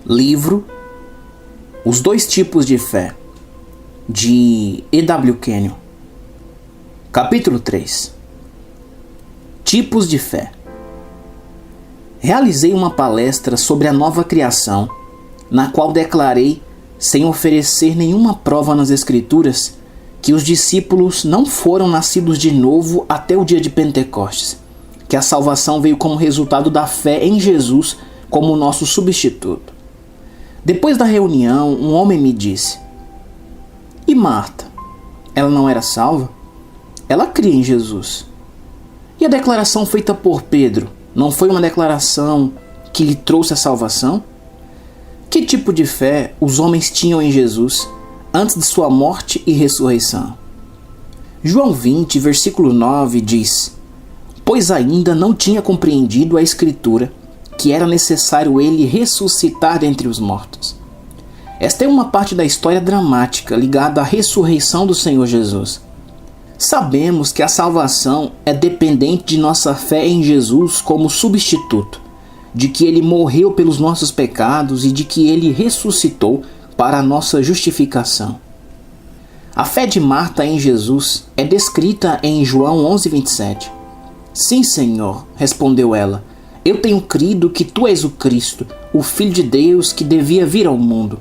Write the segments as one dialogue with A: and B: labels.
A: Livro Os Dois Tipos de Fé, de E.W. Kenyon. Capítulo 3. Tipos de fé. Realizei uma palestra sobre a nova criação, na qual declarei, sem oferecer nenhuma prova nas Escrituras, que os discípulos não foram nascidos de novo até o dia de Pentecostes, que a salvação veio como resultado da fé em Jesus como nosso substituto. Depois da reunião, um homem me disse: "E Marta? Ela não era salva? Ela cria em Jesus. E a declaração feita por Pedro não foi uma declaração que lhe trouxe a salvação? Que tipo de fé os homens tinham em Jesus antes de sua morte e ressurreição?" João 20, versículo 9 diz: "Pois ainda não tinha compreendido a Escritura, que era necessário ele ressuscitar dentre os mortos." Esta é uma parte da história dramática ligada à ressurreição do Senhor Jesus. Sabemos que a salvação é dependente de nossa fé em Jesus como substituto, de que ele morreu pelos nossos pecados e de que ele ressuscitou para a nossa justificação. A fé de Marta em Jesus é descrita em João 11:27. "Sim, Senhor", respondeu ela, "eu tenho crido que tu és o Cristo, o Filho de Deus que devia vir ao mundo."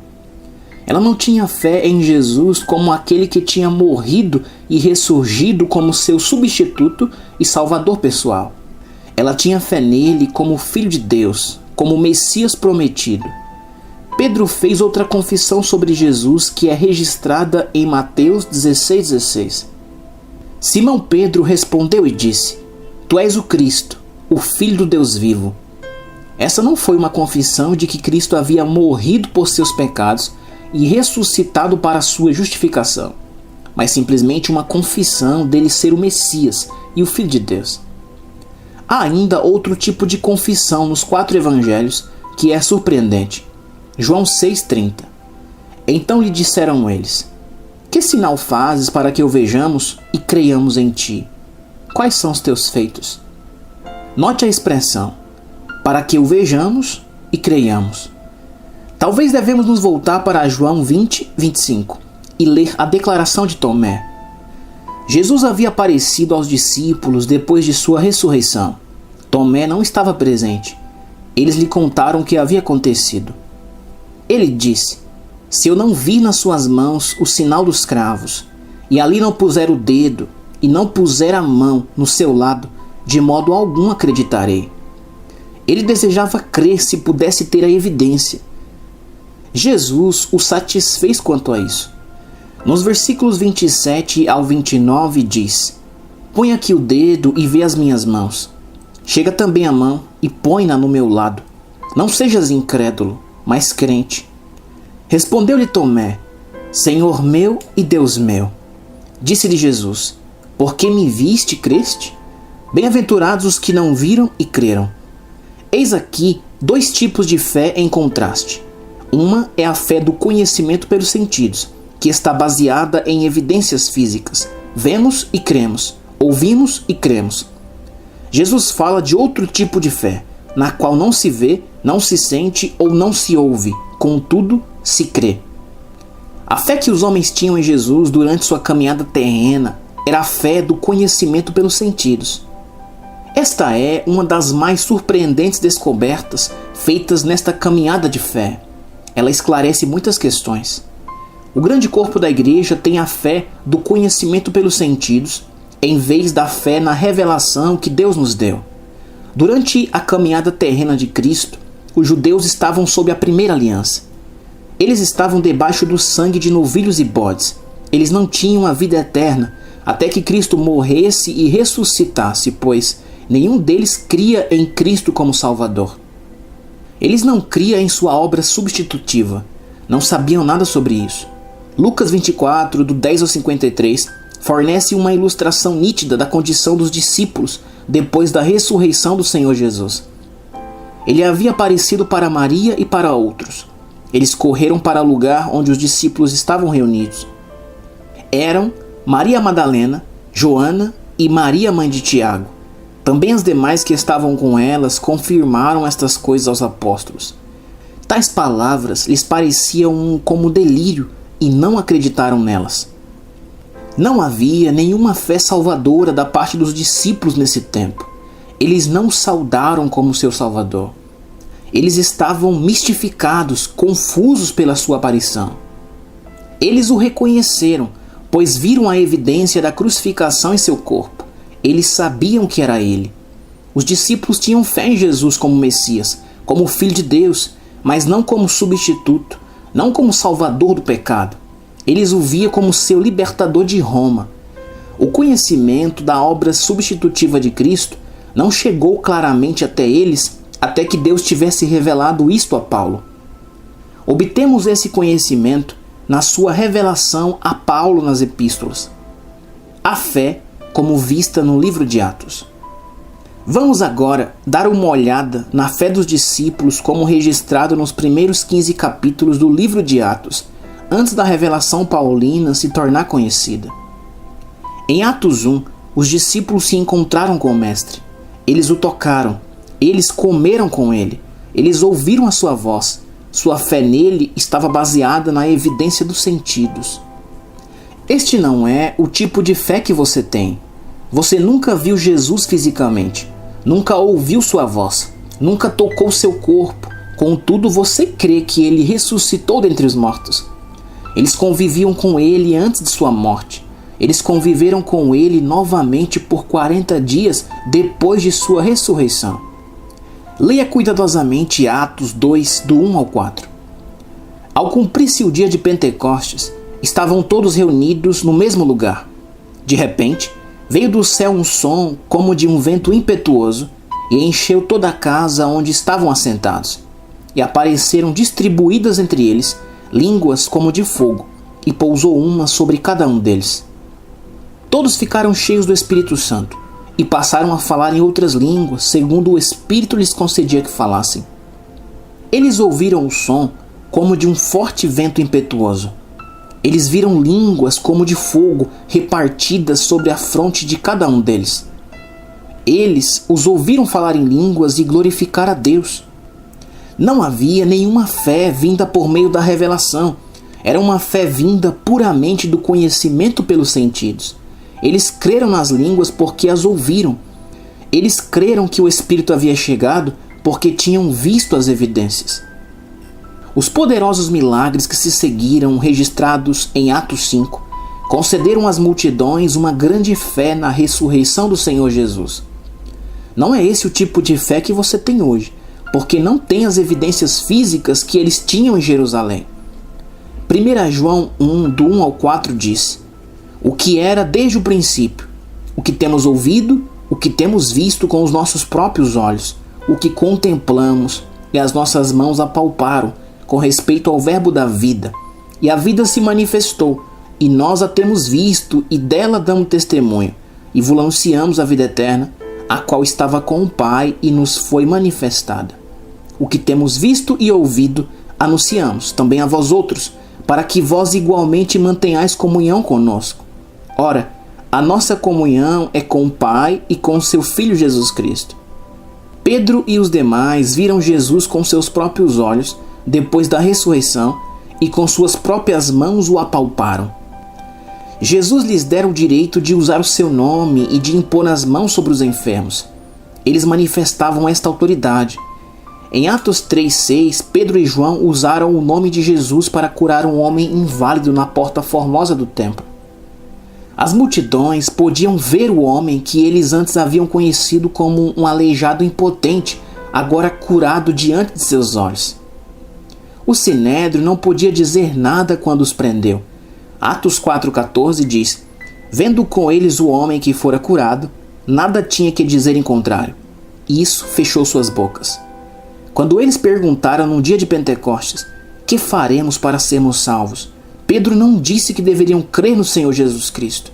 A: Ela não tinha fé em Jesus como aquele que tinha morrido e ressurgido como seu substituto e salvador pessoal. Ela tinha fé nele como Filho de Deus, como o Messias prometido. Pedro fez outra confissão sobre Jesus que é registrada em Mateus 16:16. Simão Pedro respondeu e disse: "Tu és o Cristo, o Filho do Deus vivo." Essa não foi uma confissão de que Cristo havia morrido por seus pecados e ressuscitado para a sua justificação, mas simplesmente uma confissão dele ser o Messias e o Filho de Deus. Há ainda outro tipo de confissão nos 4 evangelhos que é surpreendente. João 6:30. "Então lhe disseram eles: Que sinal fazes para que o vejamos e creiamos em ti? Quais são os teus feitos?" Note a expressão, para que o vejamos e creiamos. Talvez devemos nos voltar para João 20:25 e ler a declaração de Tomé. Jesus havia aparecido aos discípulos depois de sua ressurreição. Tomé não estava presente. Eles lhe contaram o que havia acontecido. Ele disse: "Se eu não vir nas suas mãos o sinal dos cravos, e ali não puser o dedo, e não puser a mão no seu lado, de modo algum acreditarei." Ele desejava crer se pudesse ter a evidência. Jesus o satisfez quanto a isso. Nos versículos 27 ao 29 diz: "Põe aqui o dedo e vê as minhas mãos. Chega também a mão e põe-na no meu lado. Não sejas incrédulo, mas crente." Respondeu-lhe Tomé: "Senhor meu e Deus meu." Disse-lhe Jesus: "Porque me viste, creste? Bem-aventurados os que não viram e creram." Eis aqui 2 tipos de fé em contraste. Uma é a fé do conhecimento pelos sentidos, que está baseada em evidências físicas. Vemos e cremos, ouvimos e cremos. Jesus fala de outro tipo de fé, na qual não se vê, não se sente ou não se ouve, contudo se crê. A fé que os homens tinham em Jesus durante sua caminhada terrena era a fé do conhecimento pelos sentidos. Esta é uma das mais surpreendentes descobertas feitas nesta caminhada de fé. Ela esclarece muitas questões. O grande corpo da igreja tem a fé do conhecimento pelos sentidos, em vez da fé na revelação que Deus nos deu. Durante a caminhada terrena de Cristo, os judeus estavam sob a primeira aliança. Eles estavam debaixo do sangue de novilhos e bodes. Eles não tinham a vida eterna até que Cristo morresse e ressuscitasse, pois nenhum deles cria em Cristo como Salvador. Eles não criam em sua obra substitutiva. Não sabiam nada sobre isso. Lucas 24, do 10 ao 53, fornece uma ilustração nítida da condição dos discípulos depois da ressurreição do Senhor Jesus. Ele havia aparecido para Maria e para outros. Eles correram para o lugar onde os discípulos estavam reunidos. Eram Maria Madalena, Joana e Maria, mãe de Tiago. Também as demais que estavam com elas confirmaram estas coisas aos apóstolos. Tais palavras lhes pareciam como delírio e não acreditaram nelas. Não havia nenhuma fé salvadora da parte dos discípulos nesse tempo. Eles não o saudaram como seu Salvador. Eles estavam mistificados, confusos pela sua aparição. Eles o reconheceram, pois viram a evidência da crucificação em seu corpo. Eles sabiam que era ele. Os discípulos tinham fé em Jesus como Messias, como Filho de Deus, mas não como substituto, não como salvador do pecado. Eles o viam como seu libertador de Roma. O conhecimento da obra substitutiva de Cristo não chegou claramente até eles até que Deus tivesse revelado isto a Paulo. Obtemos esse conhecimento na sua revelação a Paulo nas epístolas. A fé como vista no livro de Atos. Vamos agora dar uma olhada na fé dos discípulos como registrado nos primeiros 15 capítulos do livro de Atos, antes da revelação paulina se tornar conhecida. Em Atos 1, os discípulos se encontraram com o Mestre. Eles o tocaram, eles comeram com ele, eles ouviram a sua voz. Sua fé nele estava baseada na evidência dos sentidos. Este não é o tipo de fé que você tem. Você nunca viu Jesus fisicamente, nunca ouviu sua voz, nunca tocou seu corpo, contudo você crê que ele ressuscitou dentre os mortos. Eles conviviam com ele antes de sua morte. Eles conviveram com ele novamente por 40 dias depois de sua ressurreição. Leia cuidadosamente Atos 2, do 1 ao 4. Ao cumprir-se o dia de Pentecostes, estavam todos reunidos no mesmo lugar. De repente, veio do céu um som como de um vento impetuoso e encheu toda a casa onde estavam assentados. E apareceram distribuídas entre eles línguas como de fogo, e pousou uma sobre cada um deles. Todos ficaram cheios do Espírito Santo e passaram a falar em outras línguas, segundo o Espírito lhes concedia que falassem. Eles ouviram o som como de um forte vento impetuoso. Eles viram línguas como de fogo repartidas sobre a fronte de cada um deles. Eles os ouviram falar em línguas e glorificar a Deus. Não havia nenhuma fé vinda por meio da revelação. Era uma fé vinda puramente do conhecimento pelos sentidos. Eles creram nas línguas porque as ouviram. Eles creram que o Espírito havia chegado porque tinham visto as evidências. Os poderosos milagres que se seguiram, registrados em Atos 5, concederam às multidões uma grande fé na ressurreição do Senhor Jesus. Não é esse o tipo de fé que você tem hoje, porque não tem as evidências físicas que eles tinham em Jerusalém. 1 João 1, do 1 ao 4 diz: o que era desde o princípio, o que temos ouvido, o que temos visto com os nossos próprios olhos, o que contemplamos e as nossas mãos apalparam com respeito ao verbo da vida. E a vida se manifestou, e nós a temos visto e dela damos testemunho, e vos anunciamos a vida eterna, a qual estava com o Pai e nos foi manifestada. O que temos visto e ouvido, anunciamos também a vós outros, para que vós igualmente mantenhais comunhão conosco. Ora, a nossa comunhão é com o Pai e com seu Filho Jesus Cristo. Pedro e os demais viram Jesus com seus próprios olhos, depois da ressurreição, e com suas próprias mãos o apalparam. Jesus lhes dera o direito de usar o seu nome e de impor as mãos sobre os enfermos. Eles manifestavam esta autoridade. Em Atos 3,6, Pedro e João usaram o nome de Jesus para curar um homem inválido na porta formosa do templo. As multidões podiam ver o homem que eles antes haviam conhecido como um aleijado impotente, agora curado diante de seus olhos. O Sinédrio não podia dizer nada quando os prendeu. Atos 4,14 diz: vendo com eles o homem que fora curado, nada tinha que dizer em contrário. Isso fechou suas bocas. Quando eles perguntaram no dia de Pentecostes: que faremos para sermos salvos? Pedro não disse que deveriam crer no Senhor Jesus Cristo.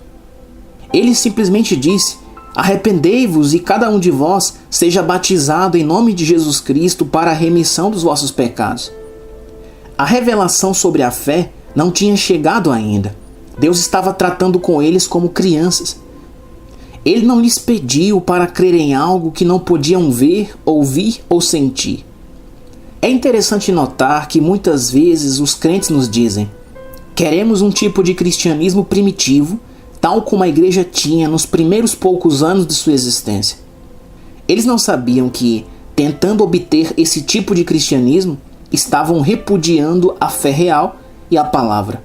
A: Ele simplesmente disse: arrependei-vos e cada um de vós seja batizado em nome de Jesus Cristo para a remissão dos vossos pecados. A revelação sobre a fé não tinha chegado ainda. Deus estava tratando com eles como crianças. Ele não lhes pediu para crer em algo que não podiam ver, ouvir ou sentir. É interessante notar que muitas vezes os crentes nos dizem: queremos um tipo de cristianismo primitivo, tal como a igreja tinha nos primeiros poucos anos de sua existência. Eles não sabiam que, tentando obter esse tipo de cristianismo, estavam repudiando a fé real e a palavra.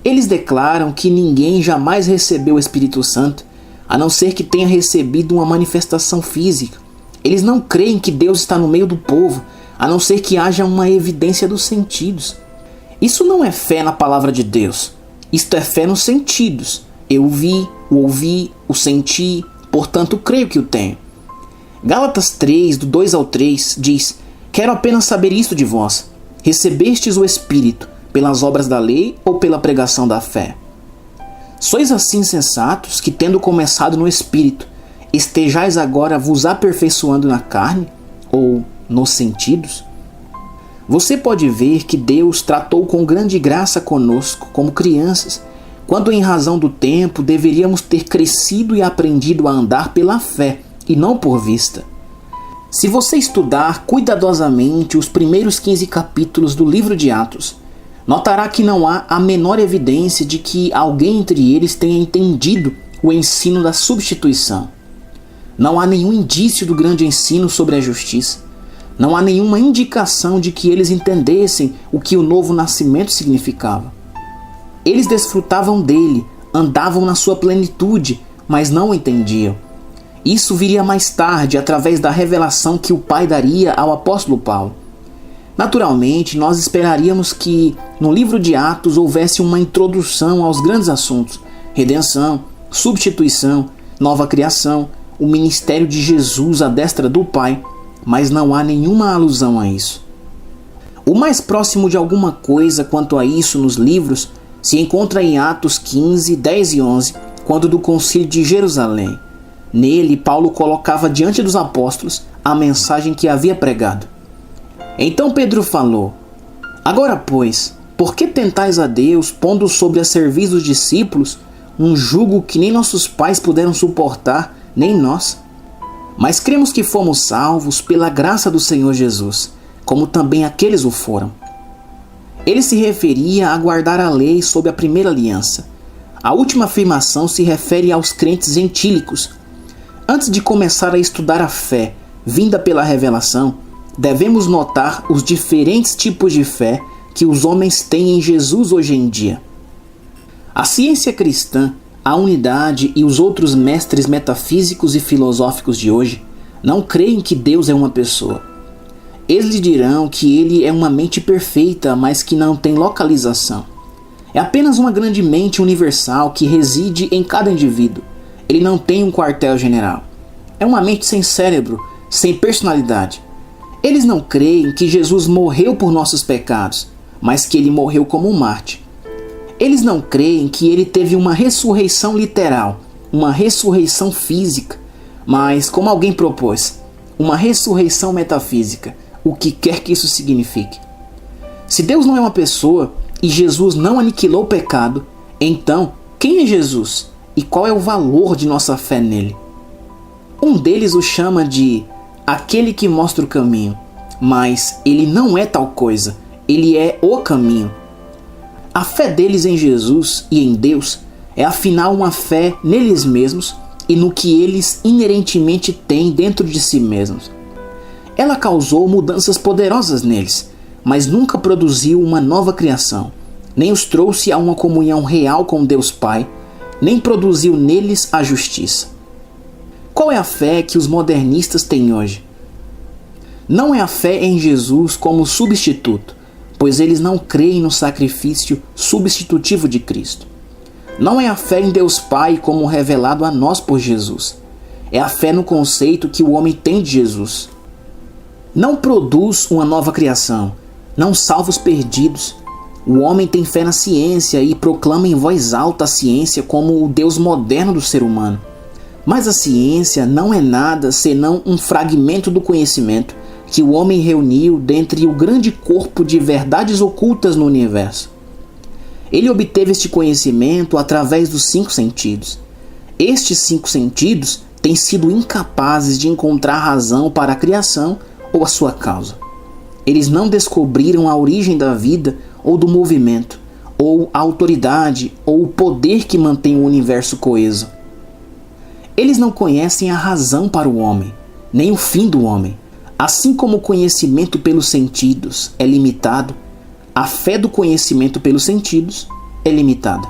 A: Eles declaram que ninguém jamais recebeu o Espírito Santo, a não ser que tenha recebido uma manifestação física. Eles não creem que Deus está no meio do povo, a não ser que haja uma evidência dos sentidos. Isso não é fé na palavra de Deus. Isto é fé nos sentidos. Eu vi, o ouvi, o senti, portanto creio que o tenho. Gálatas 3, do 2 ao 3, diz: quero apenas saber isto de vós. Recebestes o Espírito pelas obras da lei ou pela pregação da fé? Sois assim sensatos que, tendo começado no Espírito, estejais agora vos aperfeiçoando na carne ou nos sentidos? Você pode ver que Deus tratou com grande graça conosco como crianças, quando em razão do tempo deveríamos ter crescido e aprendido a andar pela fé e não por vista. Se você estudar cuidadosamente os primeiros 15 capítulos do livro de Atos, notará que não há a menor evidência de que alguém entre eles tenha entendido o ensino da substituição. Não há nenhum indício do grande ensino sobre a justiça. Não há nenhuma indicação de que eles entendessem o que o novo nascimento significava. Eles desfrutavam dele, andavam na sua plenitude, mas não o entendiam. Isso viria mais tarde, através da revelação que o Pai daria ao apóstolo Paulo. Naturalmente, nós esperaríamos que no livro de Atos houvesse uma introdução aos grandes assuntos: redenção, substituição, nova criação, o ministério de Jesus à destra do Pai, mas não há nenhuma alusão a isso. O mais próximo de alguma coisa quanto a isso nos livros se encontra em Atos 15, 10 e 11, quando do concílio de Jerusalém. Nele, Paulo colocava diante dos apóstolos a mensagem que havia pregado. Então Pedro falou: agora, pois, por que tentais a Deus, pondo sobre a serviço dos discípulos um jugo que nem nossos pais puderam suportar, nem nós? Mas cremos que fomos salvos pela graça do Senhor Jesus, como também aqueles o foram. Ele se referia a guardar a lei sob a primeira aliança. A última afirmação se refere aos crentes gentílicos. Antes de começar a estudar a fé vinda pela revelação, devemos notar os diferentes tipos de fé que os homens têm em Jesus hoje em dia. A ciência cristã, a unidade e os outros mestres metafísicos e filosóficos de hoje não creem que Deus é uma pessoa. Eles lhe dirão que ele é uma mente perfeita, mas que não tem localização. É apenas uma grande mente universal que reside em cada indivíduo. Ele não tem um quartel-general. É uma mente sem cérebro, sem personalidade. Eles não creem que Jesus morreu por nossos pecados, mas que ele morreu como um mártir. Eles não creem que ele teve uma ressurreição literal, uma ressurreição física, mas, como alguém propôs, uma ressurreição metafísica, o que quer que isso signifique. Se Deus não é uma pessoa e Jesus não aniquilou o pecado, então quem é Jesus e qual é o valor de nossa fé nele? Um deles o chama de aquele que mostra o caminho, mas ele não é tal coisa, ele é o caminho. A fé deles em Jesus e em Deus é afinal uma fé neles mesmos e no que eles inerentemente têm dentro de si mesmos. Ela causou mudanças poderosas neles, mas nunca produziu uma nova criação, nem os trouxe a uma comunhão real com Deus Pai, nem produziu neles a justiça. Qual é a fé que os modernistas têm hoje? Não é a fé em Jesus como substituto, pois eles não creem no sacrifício substitutivo de Cristo. Não é a fé em Deus Pai como revelado a nós por Jesus. É a fé no conceito que o homem tem de Jesus. Não produz uma nova criação, não salva os perdidos. O homem tem fé na ciência e proclama em voz alta a ciência como o Deus moderno do ser humano. Mas a ciência não é nada senão um fragmento do conhecimento que o homem reuniu dentre o grande corpo de verdades ocultas no universo. Ele obteve este conhecimento através dos 5 sentidos. Estes 5 sentidos têm sido incapazes de encontrar razão para a criação ou a sua causa. Eles não descobriram a origem da vida ou do movimento, ou a autoridade ou o poder que mantém o universo coeso. Eles não conhecem a razão para o homem, nem o fim do homem. Assim como o conhecimento pelos sentidos é limitado, a fé do conhecimento pelos sentidos é limitada.